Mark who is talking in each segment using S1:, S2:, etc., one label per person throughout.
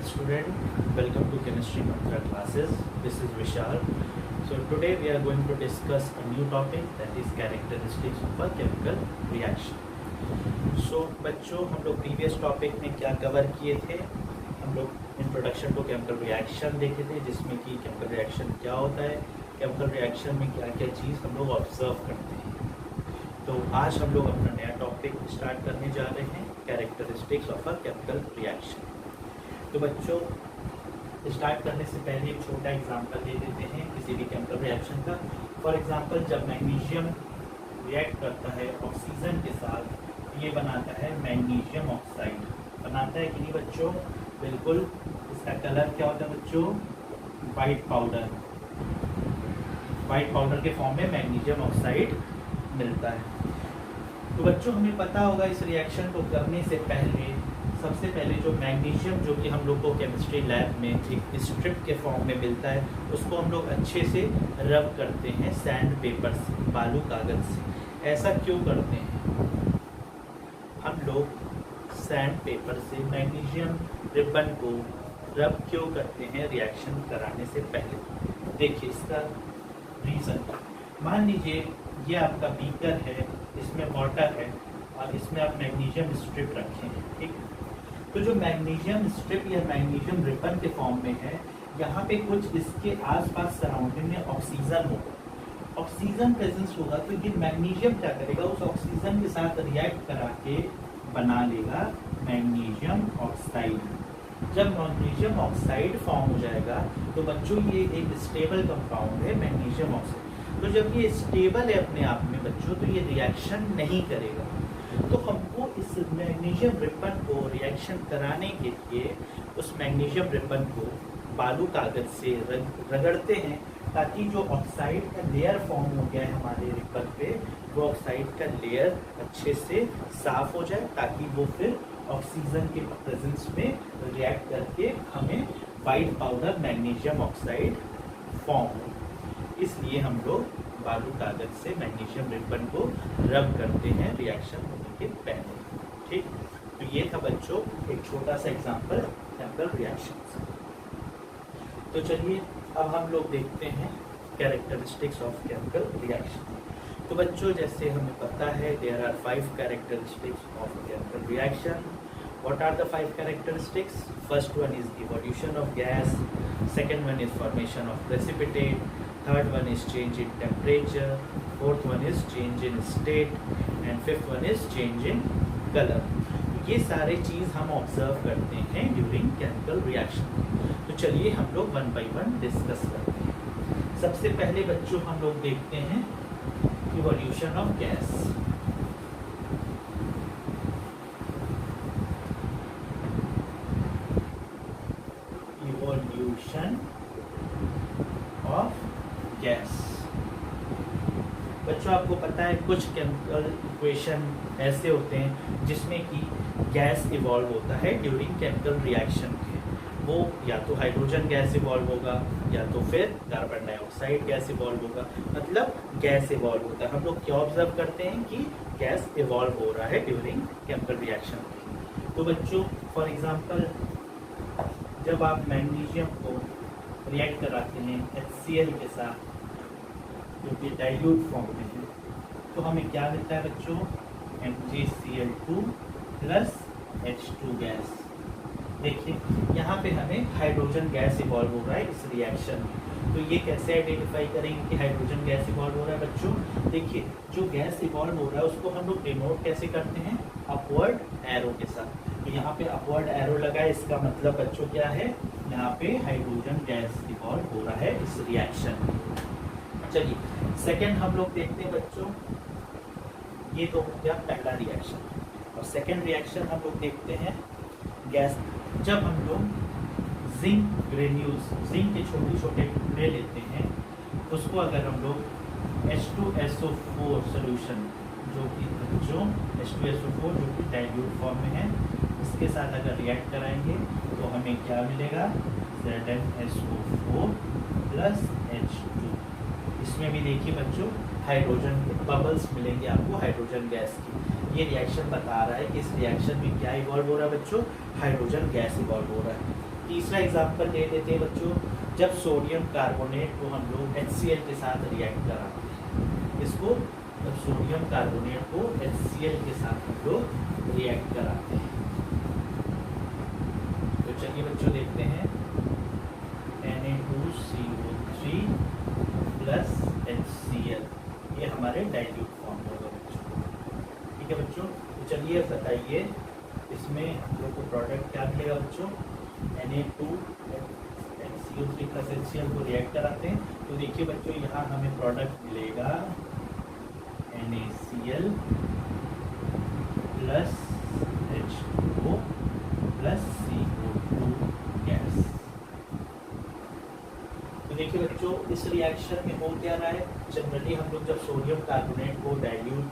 S1: student, welcome to Chemistry Mantra classes. This is Vishal. So today we are going to discuss a new topic, that is characteristics of a chemical reaction. So बच्चों, हम लोग previous topic में क्या cover किए थे? हम लोग introduction to chemical reaction देखे थे, जिसमें कि केमिकल रिएक्शन क्या होता है, केमिकल रिएक्शन में क्या क्या चीज़ हम लोग ऑब्जर्व करते हैं। तो आज हम लोग अपना नया टॉपिक स्टार्ट करने जा रहे हैं, characteristics of a chemical reaction. तो बच्चों, स्टार्ट करने से पहले एक छोटा एग्जांपल दे देते हैं किसी भी केमिकल रिएक्शन का। फॉर एग्जांपल, जब मैग्नीशियम रिएक्ट करता है ऑक्सीजन के साथ, ये बनाता है मैग्नीशियम ऑक्साइड। बनाता है कि नहीं बच्चों? बिल्कुल। इसका कलर क्या होता है बच्चों? White powder. वाइट पाउडर के फॉर्म में मैग्नीशियम ऑक्साइड मिलता है। तो बच्चों, हमें पता होगा इस रिएक्शन को करने से पहले सबसे पहले जो मैग्नीशियम, जो कि हम लोग को केमिस्ट्री लैब में एक स्ट्रिप के फॉर्म में मिलता है, उसको हम लोग अच्छे से रब करते हैं सैंड पेपर से, बालू कागज से। ऐसा क्यों करते हैं? हम लोग सैंड पेपर से मैग्नीशियम रिबन को रब क्यों करते हैं रिएक्शन कराने से पहले? देखिए इसका रीज़न। मान लीजिए ये आपका बीकर है, इसमें वाटर है और इसमें आप मैग्नीशियम स्ट्रिप रखें, ठीक। तो जो मैग्नीशियम स्ट्रिप या मैग्नीशियम रिबन के फॉर्म में है, यहाँ पे कुछ इसके आसपास सराउंडिंग में ऑक्सीजन होगा। ऑक्सीजन प्रेजेंस होगा तो ये मैग्नीशियम क्या करेगा? उस ऑक्सीजन के साथ रिएक्ट करा के बना लेगा मैग्नीशियम ऑक्साइड। जब मैग्नीशियम ऑक्साइड फॉर्म हो जाएगा तो बच्चों ये एक स्टेबल कंपाउंड है मैग्नीशियम ऑक्साइड। तो जब ये स्टेबल है अपने आप में बच्चों, तो ये रिएक्शन नहीं करेगा। तो हमको इस मैग्नीशियम रिबन को रिएक्शन कराने के लिए उस मैग्नीशियम रिबन को बालू कागज से रगड़ते हैं, ताकि जो ऑक्साइड का लेयर फॉर्म हो गया है हमारे रिबन पे, वो ऑक्साइड का लेयर अच्छे से साफ हो जाए, ताकि वो फिर ऑक्सीजन के प्रेजेंस में रिएक्ट करके हमें white powder magnesium oxide form हो। इसलिए हम लोग बालू कागज से मैग्नीशियम रिबन को रब करते हैं रिएक्शन होने के पहले, ठीक। तो ये था बच्चों एक छोटा सा एग्जांपल केमिकल रिएक्शन। तो चलिए अब हम लोग देखते हैं कैरेक्टरिस्टिक्स ऑफ केमिकल रिएक्शन। तो बच्चों, जैसे हमें पता है there are 5 characteristics of chemical reaction. What are the 5 characteristics? First one is evolution of gas, second one is formation of precipitate, third one is change in temperature, fourth one is change in state, and fifth one is change in color. ये सारे चीज़ हम observe करते हैं during chemical reaction. तो चलिए हम लोग one by one discuss करते हैं। सबसे पहले बच्चों हम लोग देखते हैं evolution of gas. Evolution of gas. बच्चों, आपको पता है कुछ केमिकल इक्वेशन ऐसे होते हैं जिसमें कि गैस इवॉल्व होता है ड्यूरिंग केमिकल रिएक्शन के। वो या तो हाइड्रोजन गैस इवॉल्व होगा, या तो फिर कार्बन डाइऑक्साइड गैस इवॉल्व होगा, मतलब गैस इवॉल्व होता है। हम लोग क्या ऑब्जर्व करते हैं कि गैस इवॉल्व हो रहा है ड्यूरिंग केमिकल रिएक्शन। तो बच्चों, फॉर एग्जांपल, जब आप मैग्नीशियम को रिएक्ट कराते हैं HCl के साथ, जो कि डाइल्यूट फॉर्म में है, तो हमें क्या मिलता है बच्चों? MgCl2 plus H2 gas. देखिए यहाँ पे हमें हाइड्रोजन गैस इवॉल्व हो रहा है इस रिएक्शन में। तो ये कैसे आइडेंटिफाई करेंगे कि हाइड्रोजन गैस इवॉल्व हो रहा है बच्चों? देखिए, जो गैस इवॉल्व हो रहा है उसको हम लोग डिनोट कैसे करते हैं? अपवर्ड एरो के साथ। तो यहाँ पे अपवर्ड एरो लगा है, इसका मतलब बच्चों क्या है? यहाँ पे हाइड्रोजन गैस इवॉल्व हो रहा है इस रिएक्शन में। चलिए सेकेंड हम लोग देखते हैं बच्चों। ये तो हो गया पहला रिएक्शन, और सेकेंड रिएक्शन हम लोग देखते हैं गैस। जब हम लोग जिंक ग्रेन्यूल्स, जिंक के छोटे छोटे टुकड़े लेते हैं, उसको अगर हम लोग H2SO4 सोल्यूशन, जो कि बच्चों H2SO4 जो कि डाइल्यूट फॉर्म में है, इसके साथ अगर रिएक्ट कराएंगे तो हमें क्या मिलेगा? ZnSO4 plus H2। इसमें भी देखिए बच्चों हाइड्रोजन बबल्स मिलेंगे आपको हाइड्रोजन गैस की। ये रिएक्शन बता रहा है कि इस रिएक्शन में क्या इवॉल्व हो रहा है बच्चों? हाइड्रोजन गैस इवॉल्व हो रहा है। तीसरा एग्जांपल ले लेते हैं बच्चों, जब सोडियम कार्बोनेट को हम लोग HCl के साथ रिएक्ट कराते हैं, इसको जब सोडियम कार्बोनेट को HCl के साथ हम लोग रिएक्ट कराते हैं, तो चलिए बच्चों देखते हैं Na2CO3 प्लस HCl, ये हमारे डाइल्यूट फॉर्म होगा बच्चों। ठीक है बच्चों, तो चलिए बताइए इसमें हम लोग को प्रोडक्ट क्या मिलेगा बच्चों। Na2CO3 प्लस HCl को रिएक्ट कराते हैं, तो देखिए बच्चों यहाँ हमें प्रोडक्ट मिलेगा NaCl plus H2O plus CO2 gas. तो देखिए बच्चों इस रिएक्शन में हो क्या रहा है, जनरली हम लोग जब सोडियम कार्बोनेट को डाइल्यूट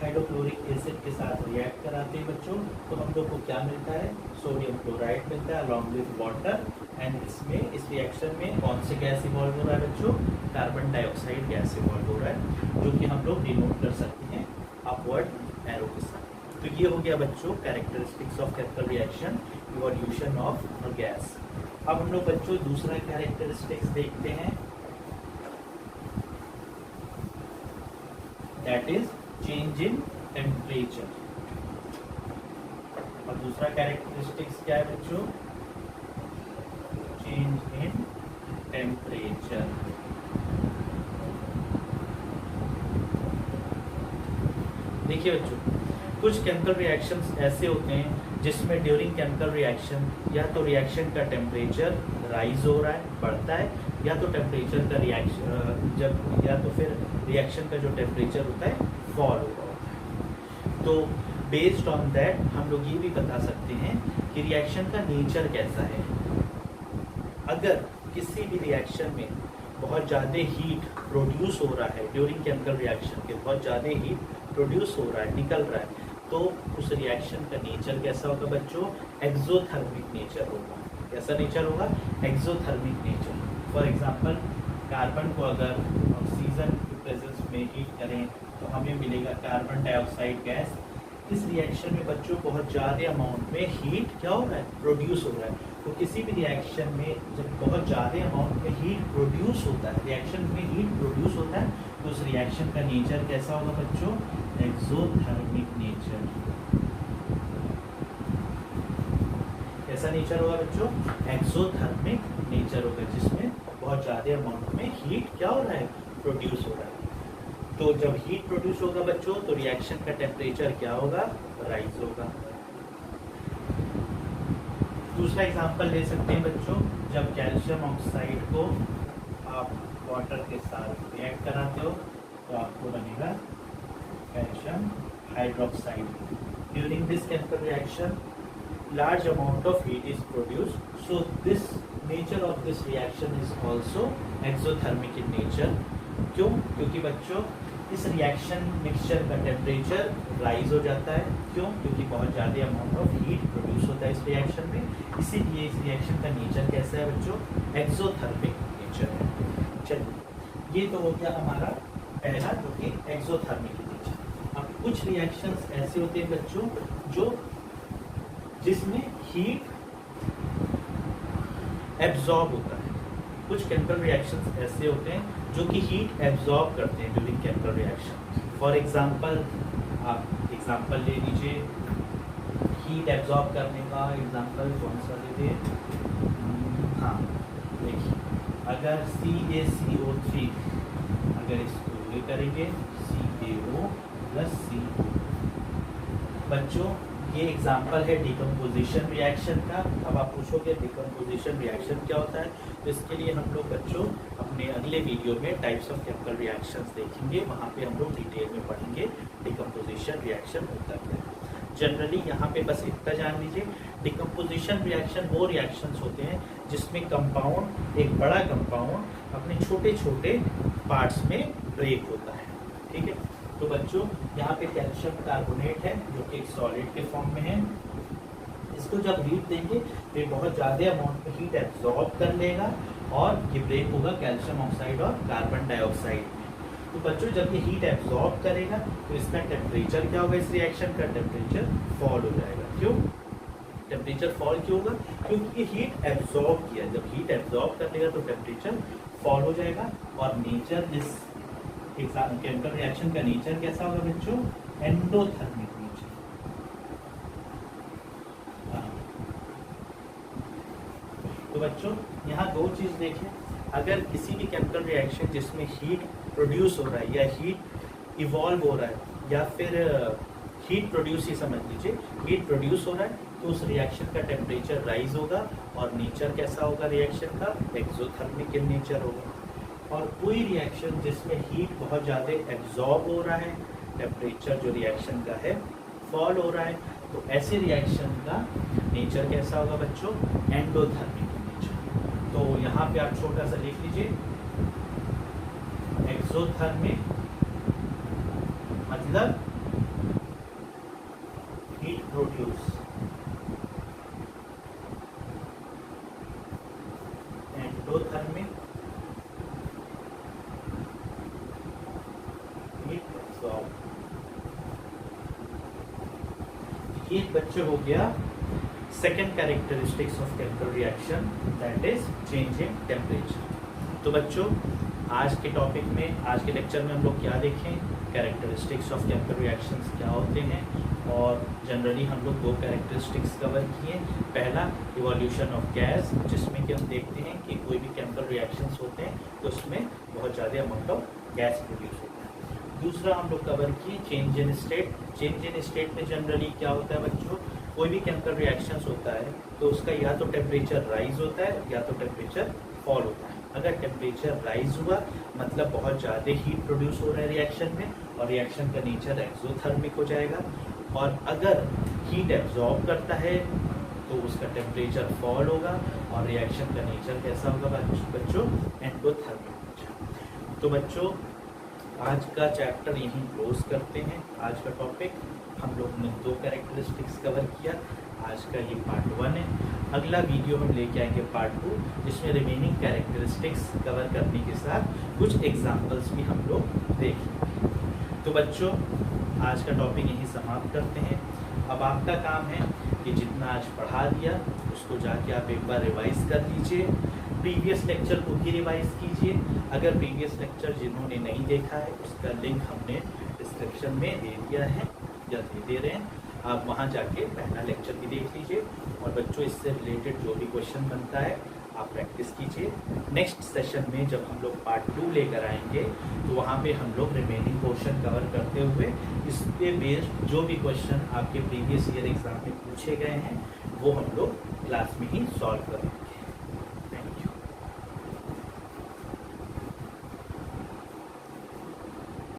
S1: हाइड्रोक्लोरिक एसिड के साथ रिएक्ट कराते हैं बच्चों, तो हम लोग को क्या मिलता है, सोडियम क्लोराइड मिलता है अलॉन्ग विद वाटर। एंड इसमें इस रिएक्शन में कौन से गैस इवॉल्व हो रहा है बच्चों, कार्बन डाइऑक्साइड गैस इवॉल्व हो रहा है, जो कि हम लोग डिनोट कर सकते हैं अपवर्ड एरो के साथ। तो ये हो गया बच्चों characteristics of chemical reaction, evolution of a gas. अब हम लोग बच्चों दूसरा कैरेक्टरिस्टिक्स देखते हैं, that is change in temperature. और दूसरा कैरेक्टरिस्टिक्स क्या है बच्चों, चेंज इन टेम्परेचर। देखिए बच्चों कुछ केमिकल रिएक्शंस ऐसे होते हैं जिसमें ड्यूरिंग केमिकल रिएक्शन या तो रिएक्शन का टेम्परेचर राइज हो रहा है, बढ़ता है, या तो टेम्परेचर का रिएक्शन जब या तो फिर रिएक्शन का जो टेम्परेचर होता है फॉल हो रहा होता है। तो बेस्ड ऑन दैट हम लोग ये भी बता सकते हैं कि रिएक्शन का नेचर कैसा है। अगर किसी भी रिएक्शन में बहुत ज़्यादा हीट प्रोड्यूस हो रहा है, ड्यूरिंग केमिकल रिएक्शन के बहुत ज़्यादा हीट प्रोड्यूस हो रहा है, निकल रहा है, तो उस रिएक्शन का नेचर कैसा होगा बच्चों, एक्सोथर्मिक नेचर होगा। कैसा नेचर होगा, exothermic nature. For example carbon को अगर ऑक्सीजन के प्रेजेंस में हीट करें तो हमें मिलेगा कार्बन डाइऑक्साइड गैस। इस रिएक्शन में बच्चों बहुत ज़्यादा अमाउंट में हीट क्या हो रहा है, प्रोड्यूस हो रहा है। तो किसी भी रिएक्शन में जब बहुत ज़्यादा अमाउंट में हीट प्रोड्यूस होता है, रिएक्शन में हीट प्रोड्यूस होता है, तो उस रिएक्शन का नेचर कैसा होगा बच्चों, एक्सोथर्मिक नेचर। कैसा नेचर होगा बच्चों, एक्सोथर्मिक नेचर होगा, जिसमें बहुत ज़्यादा अमाउंट में हीट क्या हो रहा है, प्रोड्यूस हो रहा है। तो जब हीट प्रोड्यूस होगा बच्चों तो रिएक्शन का टेम्परेचर क्या होगा, राइज होगा। दूसरा एग्जांपल ले सकते हैं बच्चों, जब कैल्शियम ऑक्साइड को आप वाटर के साथ रिएक्ट कराते हो तो आपको बनेगा calcium hydroxide. During this chemical reaction large amount of heat is produced, so this nature of this reaction is also exothermic in nature। क्यों, क्योंकि बच्चों इस रिएक्शन मिक्सचर का टेम्परेचर राइज हो जाता है। क्यों, क्योंकि बहुत ज़्यादा अमाउंट ऑफ हीट प्रोड्यूस होता है इस रिएक्शन में, इसीलिए इस रिएक्शन का नेचर कैसा है बच्चों, एक्सोथर्मिक नेचर है। चलिए ये तो हो गया हमारा पहला, जो कि एक्सोथर्मिक नेचर। अब कुछ रिएक्शंस ऐसे होते हैं बच्चों जो जिसमें हीट एब्जॉर्ब होता है। कुछ केमिकल रिएक्शंस ऐसे होते हैं जो कि हीट एब्जॉर्ब करते हैं during chemical reaction. For example आप एग्जांपल ले लीजिए, हीट एब्जॉर्ब करने का एग्जांपल कौन सा लेते हैं। हाँ देखिए, अगर CaCO3 अगर इसको ये करेंगे CaO प्लस CO, बच्चों ये एग्जाम्पल है डिकम्पोजिशन रिएक्शन का। अब आप पूछोगे डिकम्पोजिशन रिएक्शन क्या होता है, तो इसके लिए हम लोग बच्चों अपने अगले वीडियो में टाइप्स ऑफ केमिकल रिएक्शंस देखेंगे, वहाँ पे हम लोग डिटेल में पढ़ेंगे डिकम्पोजिशन रिएक्शन होता क्या है। जनरली यहाँ पे बस इतना जान लीजिए, डिकम्पोजिशन रिएक्शन वो रिएक्शंस होते हैं जिसमें कंपाउंड, एक बड़ा कंपाउंड अपने छोटे छोटे पार्ट्स में ब्रेक होता है। ठीक है, तो बच्चों यहाँ पे कैल्शियम कार्बोनेट है जो कि एक सॉलिड के फॉर्म में है। इसको जब हीट देंगे तो ये बहुत ज़्यादा अमाउंट में हीट एब्जॉर्ब कर लेगा और ये ब्रेक होगा कैल्शियम ऑक्साइड और कार्बन डाइऑक्साइड में। तो बच्चों जब ये हीट एब्जॉर्ब करेगा तो इसका टेम्परेचर क्या होगा, इस रिएक्शन का टेम्परेचर फॉल हो जाएगा। क्यों, टेम्परेचर फॉल क्यों होगा? क्योंकि ये हीट एब्जॉर्ब किया, जब हीट एब्जॉर्ब कर लेगा तो टेम्परेचर फॉल हो जाएगा। और नेचर इस केमिकल रिएक्शन का नेचर कैसा होगा बच्चों? Endothermic nature. तो बच्चों यहाँ दो चीज देखें, अगर किसी भी केमिकल रिएक्शन जिसमें हीट प्रोड्यूस हो रहा है या हीट इवॉल्व हो रहा है या फिर हीट प्रोड्यूस ही समझ लीजिए, हीट प्रोड्यूस हो रहा है तो उस रिएक्शन का टेम्परेचर राइज होगा और नेचर कैसा होगा रिएक्शन का? एक्सोथर्मिक इन नेचर होगा। और कोई रिएक्शन जिसमें हीट बहुत ज़्यादा एब्जॉर्ब हो रहा है, टेम्परेचर जो रिएक्शन का है फॉल हो रहा है, तो ऐसे रिएक्शन का नेचर कैसा होगा बच्चों? Endothermic nature. तो यहाँ पे आप छोटा सा लिख लीजिए, एक्सोथर्मिक मतलब heat produce, endothermic heat absorb. ये बच्चे हो गया second characteristics of chemical reaction, that is change in temperature. तो बच्चों आज के टॉपिक में, आज के लेक्चर में हम लोग क्या देखें? कैरेक्टरिस्टिक्स ऑफ केमिकल रिएक्शंस क्या होते हैं, और जनरली हम लोग दो कैरेक्टरिस्टिक्स कवर किए। पहला इवोल्यूशन ऑफ गैस, जिसमें कि हम देखते हैं कि कोई भी केमिकल रिएक्शंस होते हैं तो उसमें बहुत ज़्यादा अमाउंट ऑफ गैस प्रोड्यूस होता है। दूसरा हम लोग कवर किए change in state. Change in state में जनरली क्या होता है बच्चों? कोई भी केमिकल रिएक्शंस होता है तो उसका या तो टेम्परेचर राइज होता है या तो टेम्परेचर फॉल होता है। अगर टेम्परेचर राइज हुआ मतलब बहुत ज़्यादा हीट प्रोड्यूस हो रहा है रिएक्शन में और रिएक्शन का नेचर एक्सोथर्मिक हो जाएगा। और अगर हीट एब्जॉर्ब करता है तो उसका टेम्परेचर फॉल होगा और रिएक्शन का नेचर कैसा होगा बच्चों? एंडोथर्मिक। तो बच्चों आज का चैप्टर यहीं क्लोज करते हैं। आज का टॉपिक हम लोग ने दो कैरेक्टरिस्टिक्स कवर किया। आज का ये पार्ट 1 है। अगला वीडियो हम लेके आएंगे पार्ट 2, जिसमें रिमेनिंग कैरेक्टरिस्टिक्स कवर करने के साथ कुछ एग्जाम्पल्स भी हम लोग देखेंगे। तो बच्चों आज का टॉपिक यहीं समाप्त करते हैं। अब आपका काम है कि जितना आज पढ़ा दिया उसको जाके आप एक बार रिवाइज कर लीजिए, प्रीवियस लेक्चर को भी रिवाइज कीजिए। अगर प्रीवियस लेक्चर जिन्होंने नहीं देखा है उसका लिंक हमने डिस्क्रिप्शन में दे दिया है या दे रहे हैं, आप वहां जाके पहला लेक्चर भी देख लीजिए। और बच्चों इससे रिलेटेड जो भी क्वेश्चन बनता है आप प्रैक्टिस कीजिए। नेक्स्ट सेशन में जब हम लोग पार्ट 2 लेकर आएंगे तो वहाँ पे हम लोग रिमेनिंग क्वेश्चन कवर करते हुए इस पे बेस्ड जो भी क्वेश्चन आपके प्रीवियस ईयर एग्जाम में पूछे गए हैं वो हम लोग क्लास में ही सॉल्व करेंगे।